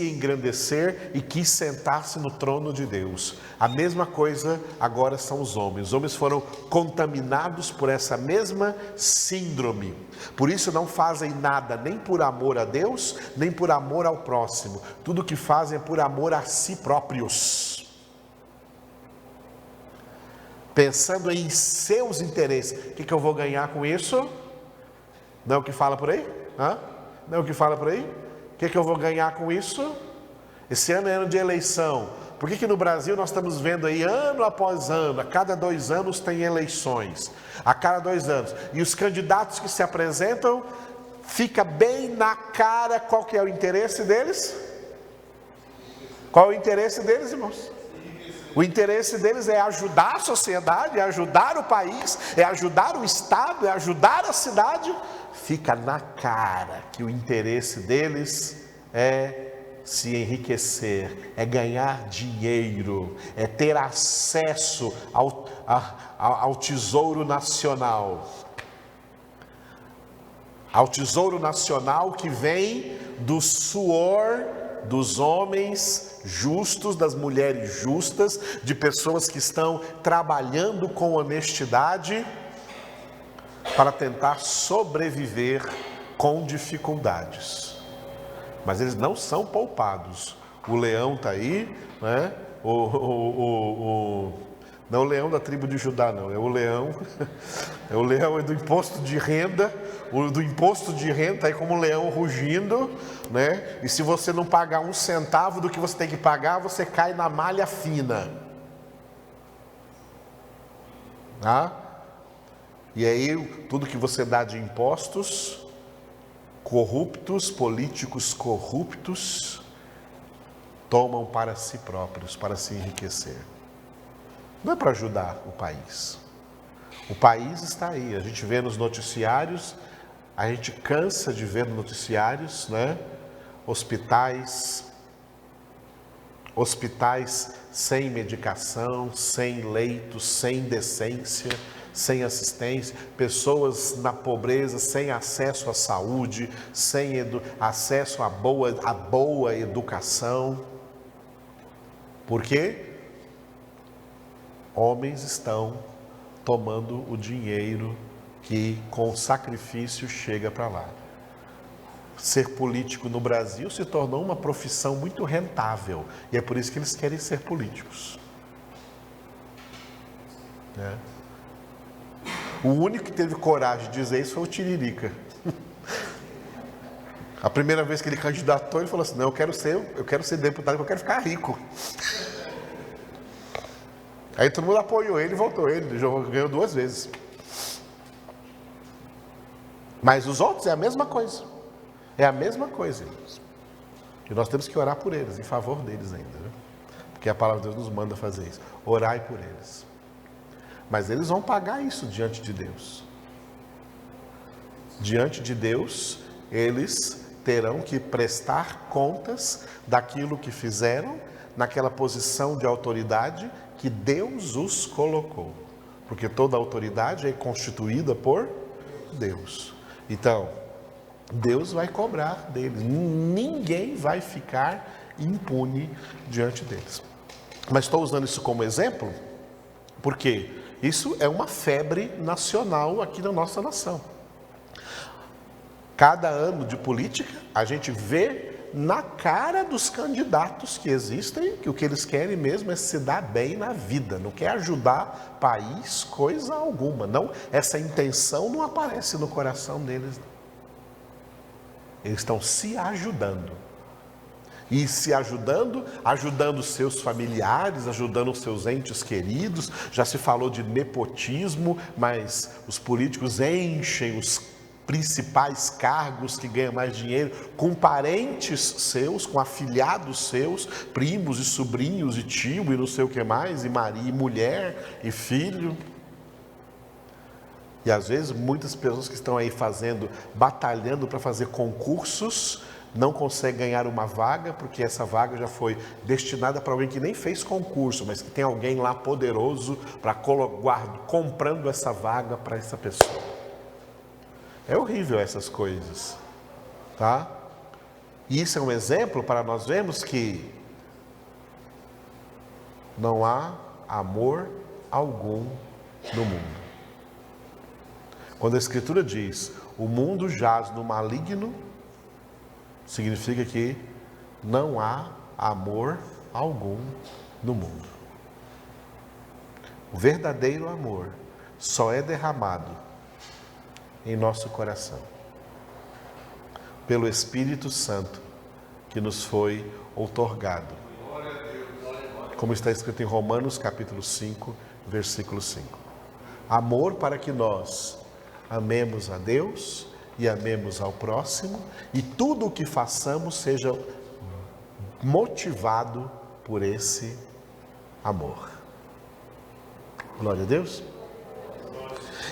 engrandecer e quis sentar-se no trono de Deus. A mesma coisa agora são os homens. Os homens foram contaminados por essa mesma síndrome. Por isso não fazem nada nem por amor a Deus, nem por amor ao próximo. Tudo que fazem é por amor a si próprios, pensando em seus interesses. O que eu vou ganhar com isso? Não é o que fala por aí? Não é o que fala por aí? O que eu vou ganhar com isso? Esse ano é ano de eleição. Por que no Brasil nós estamos vendo aí ano após ano, a cada 2 anos tem eleições, a cada 2 anos, e os candidatos que se apresentam, fica bem na cara qual que é o interesse deles? Qual é o interesse deles, irmãos? O interesse deles é ajudar a sociedade, é ajudar o país, é ajudar o estado, é ajudar a cidade. Fica na cara que o interesse deles é se enriquecer, é ganhar dinheiro, é ter acesso ao tesouro nacional. Ao tesouro nacional que vem do suor dos homens justos, das mulheres justas, de pessoas que estão trabalhando com honestidade para tentar sobreviver com dificuldades. Mas eles não são poupados. O leão está aí, né? Não é o leão da tribo de Judá, não. É o leão do imposto de renda. O do imposto de renda está aí como um leão rugindo, né? E se você não pagar 1 centavo do que você tem que pagar, você cai na malha fina. Tá? E aí, tudo que você dá de impostos, corruptos, políticos corruptos, tomam para si próprios, para se enriquecer. Não é para ajudar o país. O país está aí, a gente vê nos noticiários, a gente cansa de ver nos noticiários, né? Hospitais sem medicação, sem leitos, sem decência, sem assistência, pessoas na pobreza, sem acesso à saúde, sem acesso à boa educação. Por quê? Homens estão tomando o dinheiro que com sacrifício chega para lá. Ser político no Brasil se tornou uma profissão muito rentável e é por isso que eles querem ser políticos. O único que teve coragem de dizer isso foi o Tiririca. A primeira vez que ele candidatou, ele falou assim: não, eu quero ser deputado, porque eu quero ficar rico. Aí todo mundo apoiou ele e voltou ele, ganhou 2 vezes. Mas os outros é a mesma coisa. É a mesma coisa, irmãos. E nós temos que orar por eles, em favor deles ainda. Né? Porque a palavra de Deus nos manda fazer isso. Orai por eles. Mas eles vão pagar isso diante de Deus. Diante de Deus, eles terão que prestar contas daquilo que fizeram naquela posição de autoridade que Deus os colocou. Porque toda autoridade é constituída por Deus. Então, Deus vai cobrar deles. Ninguém vai ficar impune diante deles. Mas estou usando isso como exemplo, porque isso é uma febre nacional aqui na nossa nação. Cada ano de política, a gente vê na cara dos candidatos que existem que o que eles querem mesmo é se dar bem na vida, não quer ajudar país, coisa alguma. Não, essa intenção não aparece no coração deles. Eles estão se ajudando. E se ajudando, ajudando seus familiares, ajudando seus entes queridos. Já se falou de nepotismo, mas os políticos enchem os principais cargos que ganham mais dinheiro com parentes seus, com afilhados seus, primos e sobrinhos e tio e não sei o que mais, e marido, e mulher e filho. E às vezes muitas pessoas que estão aí batalhando para fazer concursos, não conseguem ganhar uma vaga, porque essa vaga já foi destinada para alguém que nem fez concurso, mas que tem alguém lá poderoso para comprando essa vaga para essa pessoa. É horrível essas coisas, tá? E isso é um exemplo para nós vermos que não há amor algum no mundo. Quando a Escritura diz, o mundo jaz no maligno, significa que não há amor algum no mundo. O verdadeiro amor só é derramado em nosso coração, pelo Espírito Santo que nos foi outorgado, como está escrito em Romanos capítulo 5, versículo 5. Amor para que nós amemos a Deus e amemos ao próximo, e tudo o que façamos seja motivado por esse amor. Glória a Deus.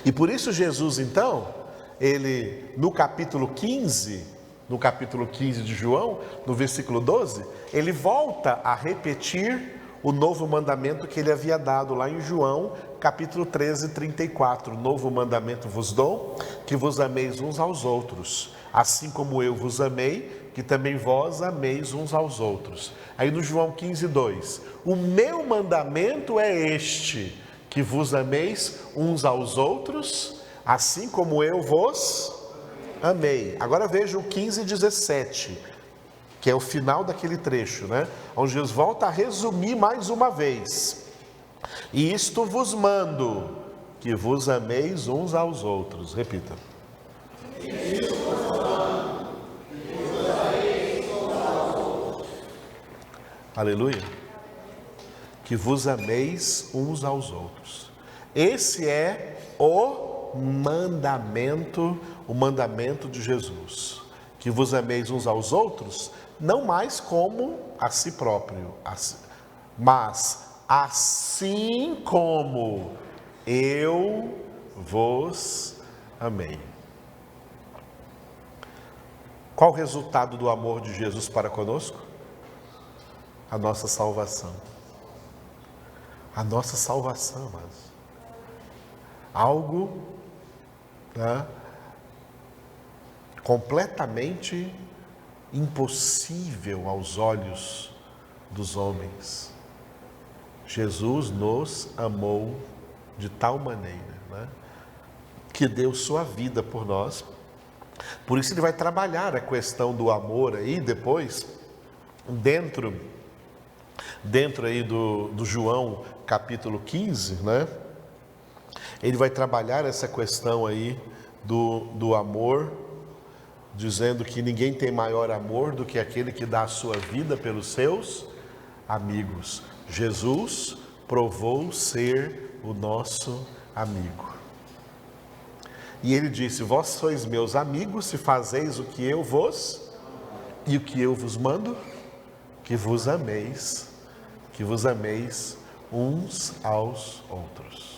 E por isso Jesus, então, ele no capítulo 15 de João, no versículo 12, ele volta a repetir o novo mandamento que ele havia dado lá em João, capítulo 13, 34. Novo mandamento vos dou, que vos ameis uns aos outros, assim como eu vos amei, que também vós ameis uns aos outros. Aí no João 15, 2, o meu mandamento é este, que vos ameis uns aos outros, assim como eu vos amei. Agora veja o 15 e 17, que é o final daquele trecho, né? Onde Jesus volta a resumir mais uma vez. E isto vos mando, que vos ameis uns aos outros. Repita. Aleluia. Que vos ameis uns aos outros. Esse é o mandamento de Jesus. Que vos ameis uns aos outros, não mais como a si próprio, mas assim como eu vos amei. Qual o resultado do amor de Jesus para conosco? A nossa salvação. A nossa salvação, amados. Algo, né, completamente impossível aos olhos dos homens. Jesus nos amou de tal maneira, né, que deu sua vida por nós. Por isso ele vai trabalhar a questão do amor aí depois, dentro aí do João capítulo 15, né? Ele vai trabalhar essa questão aí do amor, dizendo que ninguém tem maior amor do que aquele que dá a sua vida pelos seus amigos. Jesus provou ser o nosso amigo. E ele disse: vós sois meus amigos se fazeis o que eu vos e o que eu vos mando, que vos ameis uns aos outros.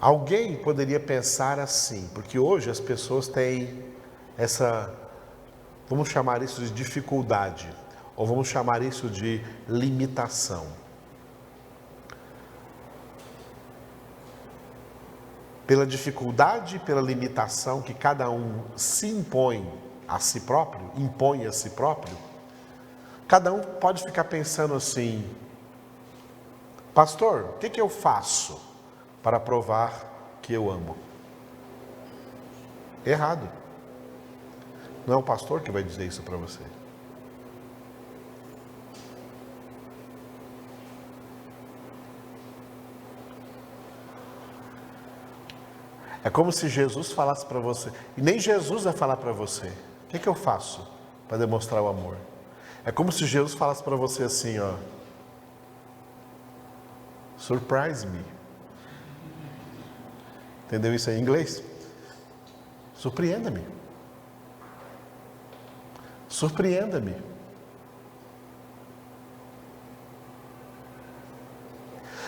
Alguém poderia pensar assim, porque hoje as pessoas têm essa, vamos chamar isso de dificuldade, ou vamos chamar isso de limitação. Pela dificuldade e pela limitação que cada um se impõe a si próprio, cada um pode ficar pensando assim: pastor, o que eu faço para provar que eu amo? Errado. Não é o pastor que vai dizer isso para você. É como se Jesus falasse para você, e nem Jesus vai falar para você: o que eu faço para demonstrar o amor? É como se Jesus falasse para você assim, ó: surprise me. Entendeu isso aí em inglês? Surpreenda-me. Surpreenda-me.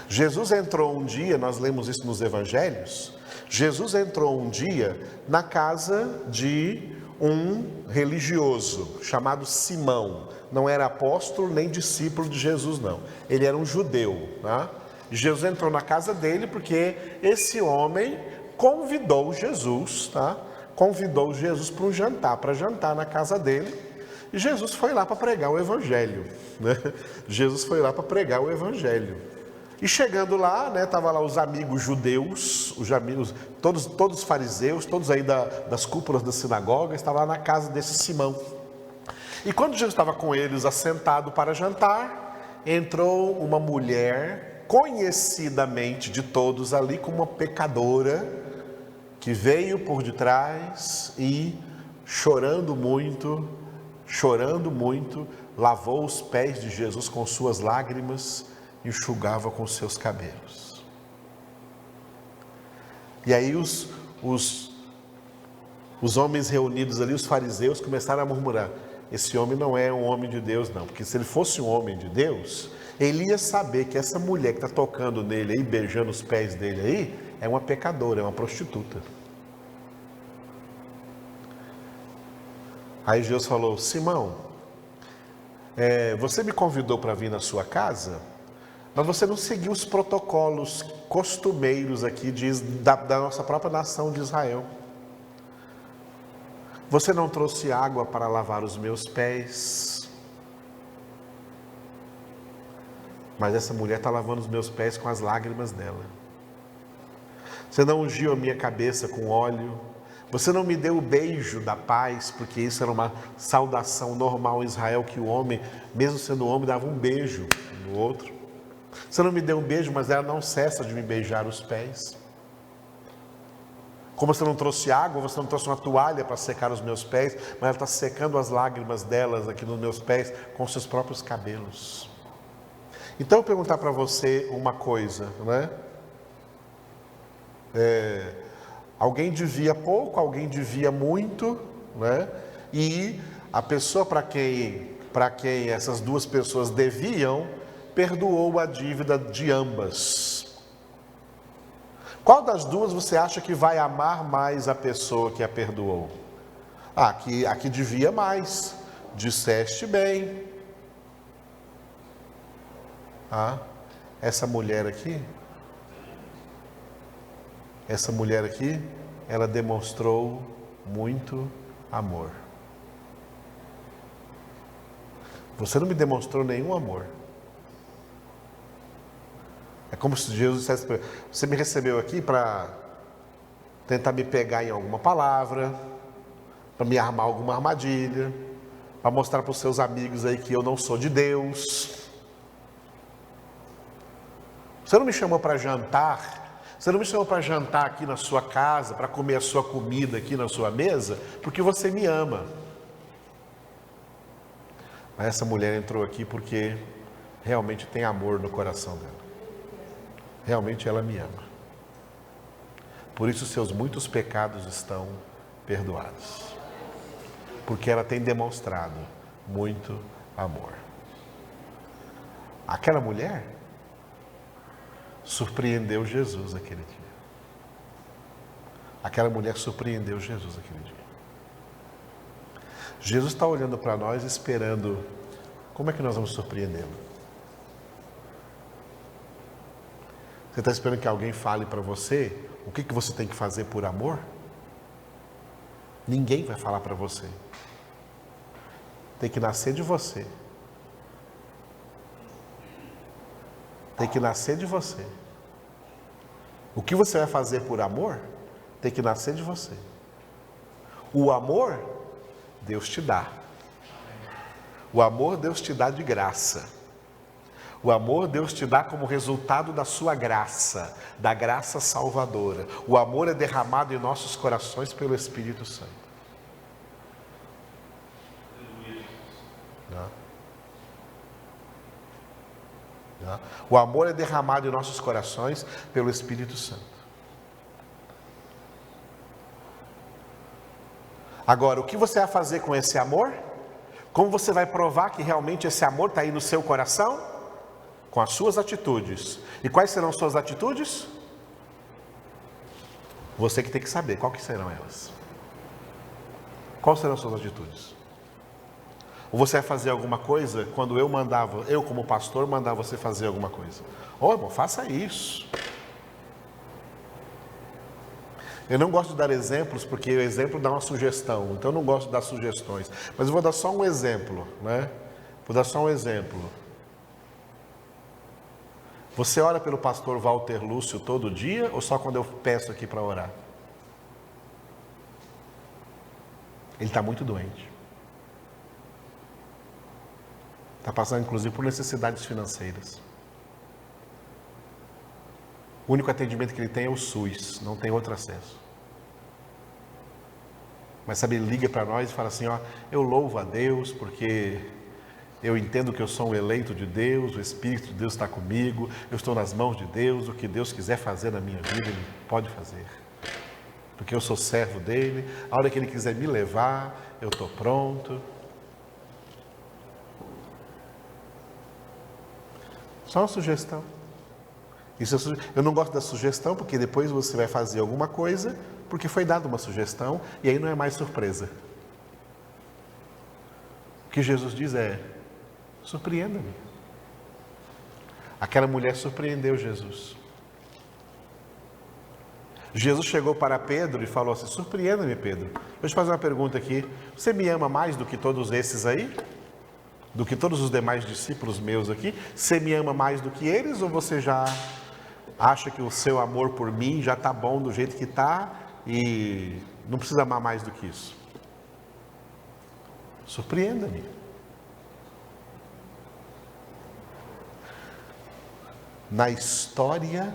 Jesus entrou um dia, nós lemos isso nos evangelhos, Jesus entrou um dia na casa de um religioso chamado Simão. Não era apóstolo nem discípulo de Jesus, não. Ele era um judeu, tá? Jesus entrou na casa dele porque esse homem convidou Jesus, tá? Convidou Jesus para jantar na casa dele. E Jesus foi lá para pregar o evangelho, né? Jesus foi lá para pregar o evangelho. E chegando lá, né, tava lá os amigos judeus, os amigos, todos os fariseus, todos aí das cúpulas da sinagoga, estavam lá na casa desse Simão. E quando Jesus estava com eles assentado para jantar, entrou uma mulher, conhecidamente de todos ali, como uma pecadora, que veio por detrás e, chorando muito, lavou os pés de Jesus com suas lágrimas, enxugava com seus cabelos. E aí os homens reunidos ali, os fariseus, começaram a murmurar: esse homem não é um homem de Deus não, porque se ele fosse um homem de Deus, ele ia saber que essa mulher que está tocando nele aí, beijando os pés dele aí, é uma pecadora, é uma prostituta. Aí Jesus falou: Simão, você me convidou para vir na sua casa, mas você não seguiu os protocolos costumeiros aqui da nossa própria nação de Israel. Você não trouxe água para lavar os meus pés. Mas essa mulher está lavando os meus pés com as lágrimas dela. Você não ungiu a minha cabeça com óleo. Você não me deu o beijo da paz, porque isso era uma saudação normal em Israel, que o homem, mesmo sendo homem, dava um beijo no outro. Você não me deu um beijo, mas ela não cessa de me beijar os pés. Como você não trouxe água, você não trouxe uma toalha para secar os meus pés, mas ela está secando as lágrimas delas aqui nos meus pés com seus próprios cabelos. Então eu perguntar para você uma coisa, né? Alguém devia pouco, alguém devia muito, né? E a pessoa para quem essas duas pessoas deviam, perdoou a dívida de ambas. Qual das duas você acha que vai amar mais a pessoa que a perdoou? A que devia mais. Disseste bem. Essa mulher aqui, ela demonstrou muito amor. Você não me demonstrou nenhum amor. É como se Jesus dissesse para você: me recebeu aqui para tentar me pegar em alguma palavra, para me armar alguma armadilha, para mostrar para os seus amigos aí que eu não sou de Deus. Você não me chamou para jantar, você não me chamou para jantar aqui na sua casa, para comer a sua comida aqui na sua mesa, porque você me ama. Mas essa mulher entrou aqui porque realmente tem amor no coração dela. Realmente ela me ama. Por isso seus muitos pecados estão perdoados. Porque ela tem demonstrado muito amor. Aquela mulher surpreendeu Jesus aquele dia. Aquela mulher surpreendeu Jesus aquele dia. Jesus está olhando para nós esperando como é que nós vamos surpreendê-lo. Você está esperando que alguém fale para você o que você tem que fazer por amor? Ninguém vai falar para você. Tem que nascer de você. Tem que nascer de você. O que você vai fazer por amor, tem que nascer de você. O amor, Deus te dá. O amor, Deus te dá de graça. O amor Deus te dá como resultado da sua graça, da graça salvadora. O amor é derramado em nossos corações pelo Espírito Santo. O amor é derramado em nossos corações pelo Espírito Santo. Agora, o que você vai fazer com esse amor? Como você vai provar que realmente esse amor está aí no seu coração? Com as suas atitudes. E quais serão suas atitudes? Você que tem que saber qual que serão elas. Quais serão suas atitudes? Ou você vai fazer alguma coisa quando eu como pastor mandava você fazer alguma coisa? Irmão, faça isso. Eu não gosto de dar exemplos porque o exemplo dá uma sugestão. Então eu não gosto de dar sugestões. Mas eu vou dar só um exemplo, né? Vou dar só um exemplo. Você ora pelo pastor Walter Lúcio todo dia ou só quando eu peço aqui para orar? Ele está muito doente. Está passando inclusive por necessidades financeiras. O único atendimento que ele tem é o SUS, não tem outro acesso. Mas sabe, ele liga para nós e fala assim, eu louvo a Deus porque eu entendo que eu sou um eleito de Deus, o Espírito de Deus está comigo, eu estou nas mãos de Deus, o que Deus quiser fazer na minha vida, Ele pode fazer. Porque eu sou servo dEle, a hora que Ele quiser me levar, eu estou pronto. Só uma sugestão. Eu não gosto da sugestão, porque depois você vai fazer alguma coisa, porque foi dada uma sugestão, e aí não é mais surpresa. O que Jesus diz é, surpreenda-me. Aquela mulher surpreendeu Jesus. Jesus chegou para Pedro e falou assim, surpreenda-me, Pedro. Deixa eu te fazer uma pergunta aqui. Você me ama mais do que todos esses aí? do que todos os demais discípulos meus aqui? Você me ama mais do que eles ou você já acha que o seu amor por mim já está bom do jeito que está e não precisa amar mais do que isso? Surpreenda-me. Na história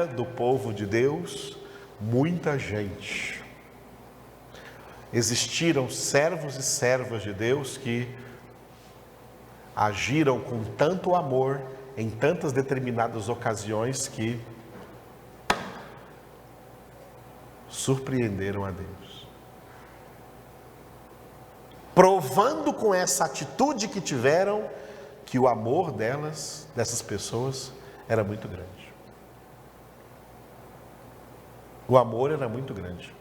do povo de Deus, muita gente. Existiram servos e servas de Deus que agiram com tanto amor em tantas determinadas ocasiões que surpreenderam a Deus. Provando com essa atitude que tiveram que o amor dessas pessoas, era muito grande. O amor era muito grande.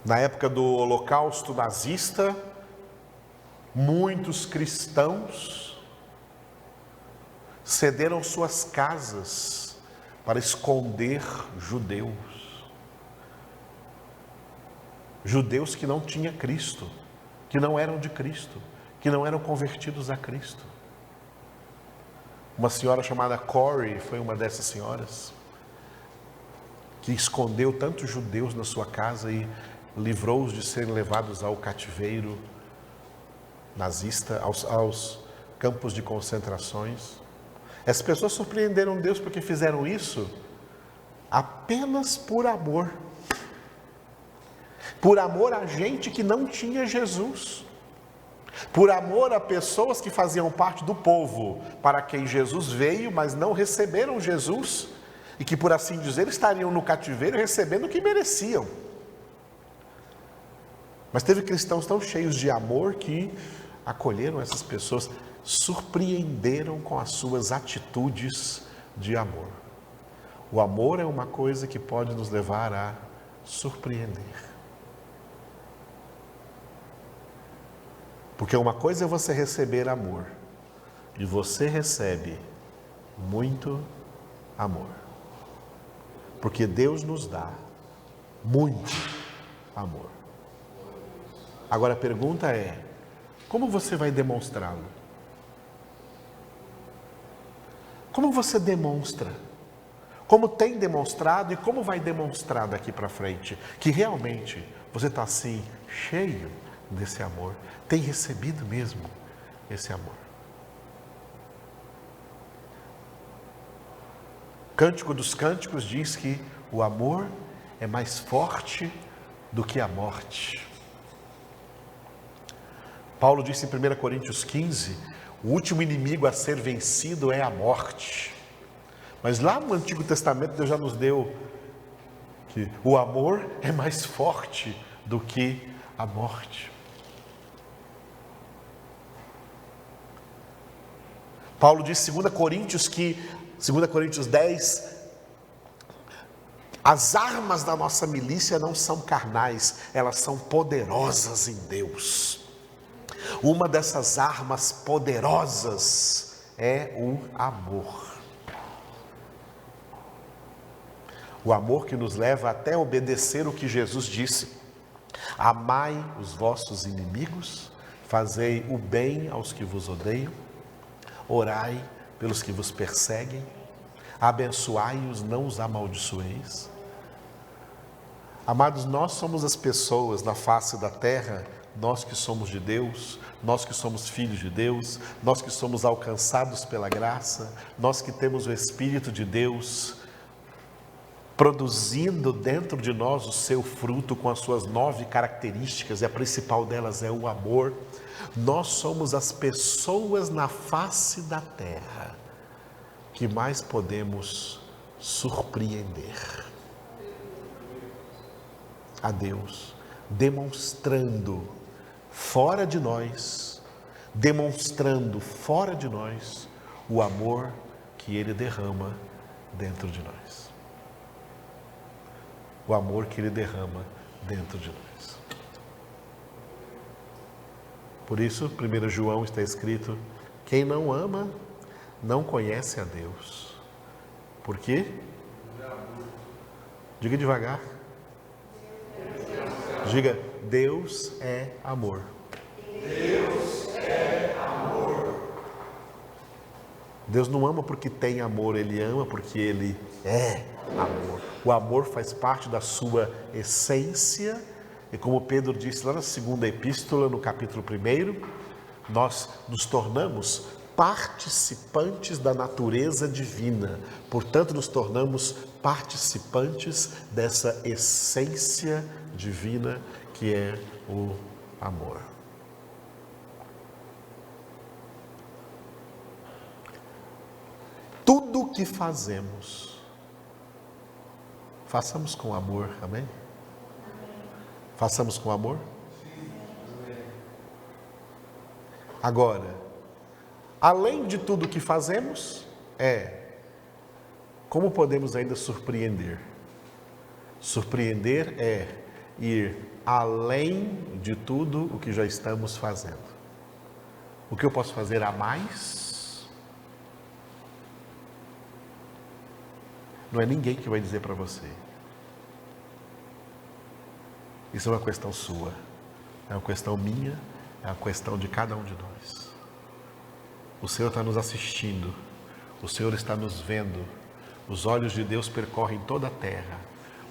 Na época do Holocausto nazista, muitos cristãos cederam suas casas para esconder judeus. Judeus que não tinham Cristo, que não eram de Cristo, que não eram convertidos a Cristo. Uma senhora chamada Corey foi uma dessas senhoras que escondeu tantos judeus na sua casa e livrou-os de serem levados ao cativeiro nazista, aos campos de concentrações. Essas pessoas surpreenderam Deus porque fizeram isso apenas por amor. Por amor a gente que não tinha Jesus. Por amor a pessoas que faziam parte do povo para quem Jesus veio, mas não receberam Jesus. E que, por assim dizer, estariam no cativeiro recebendo o que mereciam. Mas teve cristãos tão cheios de amor que acolheram essas pessoas, surpreenderam com as suas atitudes de amor. O amor é uma coisa que pode nos levar a surpreender. Porque uma coisa é você receber amor, e você recebe muito amor. Porque Deus nos dá muito amor. Agora a pergunta é, como você vai demonstrá-lo? Como você demonstra? Como tem demonstrado e como vai demonstrar daqui para frente? Que realmente você está assim, cheio desse amor. Tem recebido mesmo esse amor. Cântico dos Cânticos diz que o amor é mais forte do que a morte. Paulo disse em 1 Coríntios 15, o último inimigo a ser vencido é a morte. Mas lá no Antigo Testamento Deus já nos deu que o amor é mais forte do que a morte. Paulo diz em 2 Coríntios 10, as armas da nossa milícia não são carnais, elas são poderosas em Deus. Uma dessas armas poderosas é o amor. O amor que nos leva até obedecer o que Jesus disse. Amai os vossos inimigos, fazei o bem aos que vos odeiam, orai pelos que vos perseguem, abençoai-os, não os amaldiçoeis. Amados, nós somos as pessoas na face da terra, nós que somos de Deus, nós que somos filhos de Deus, nós que somos alcançados pela graça, nós que temos o Espírito de Deus produzindo dentro de nós o seu fruto com as suas 9 características, e a principal delas é o amor. Nós somos as pessoas na face da terra que mais podemos surpreender a Deus, demonstrando fora de nós o amor que Ele derrama dentro de nós. O amor que Ele derrama dentro de nós. Por isso, 1 João está escrito, quem não ama, não conhece a Deus. Por quê? Diga devagar. Diga, Deus é amor. Deus é amor. Deus não ama porque tem amor, Ele ama porque Ele é amor. O amor faz parte da sua essência. E como Pedro disse lá na segunda epístola, no capítulo 1, nós nos tornamos participantes da natureza divina. Portanto, nos tornamos participantes dessa essência divina que é o amor. Tudo o que fazemos, façamos com amor, amém? Façamos com amor? Agora, além de tudo o que fazemos, como podemos ainda surpreender? Surpreender é ir além de tudo o que já estamos fazendo. O que eu posso fazer a mais? Não é ninguém que vai dizer para você. Isso é uma questão sua, é uma questão minha, é uma questão de cada um de nós. O Senhor está nos assistindo, o Senhor está nos vendo, os olhos de Deus percorrem toda a terra,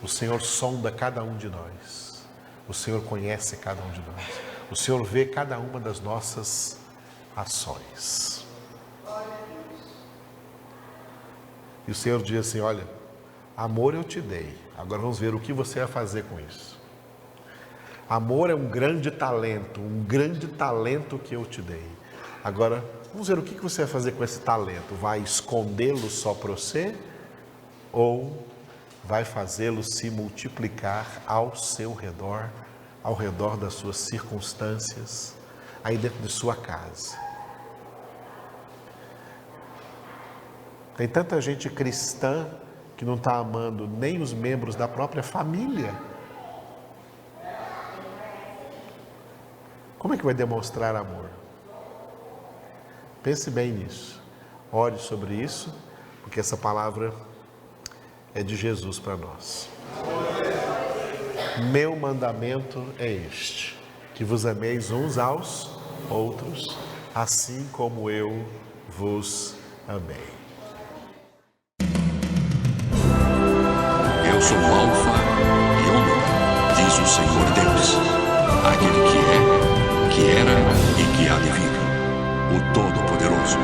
o Senhor sonda cada um de nós, o Senhor conhece cada um de nós, o Senhor vê cada uma das nossas ações. E o Senhor diz assim, olha, amor eu te dei, agora vamos ver o que você vai fazer com isso. Amor é um grande talento que eu te dei. Agora, vamos ver o que você vai fazer com esse talento. Vai escondê-lo só para você? Ou vai fazê-lo se multiplicar ao seu redor, ao redor das suas circunstâncias, aí dentro de sua casa? Tem tanta gente cristã que não está amando nem os membros da própria família. Como é que vai demonstrar amor? Pense bem nisso. Ore sobre isso, porque essa palavra é de Jesus para nós. Meu mandamento é este: que vos ameis uns aos outros, assim como eu vos amei. Eu sou o Alfa e Ômega, diz o Senhor Deus, aquele que é, que era e que há de vir, o Todo-Poderoso.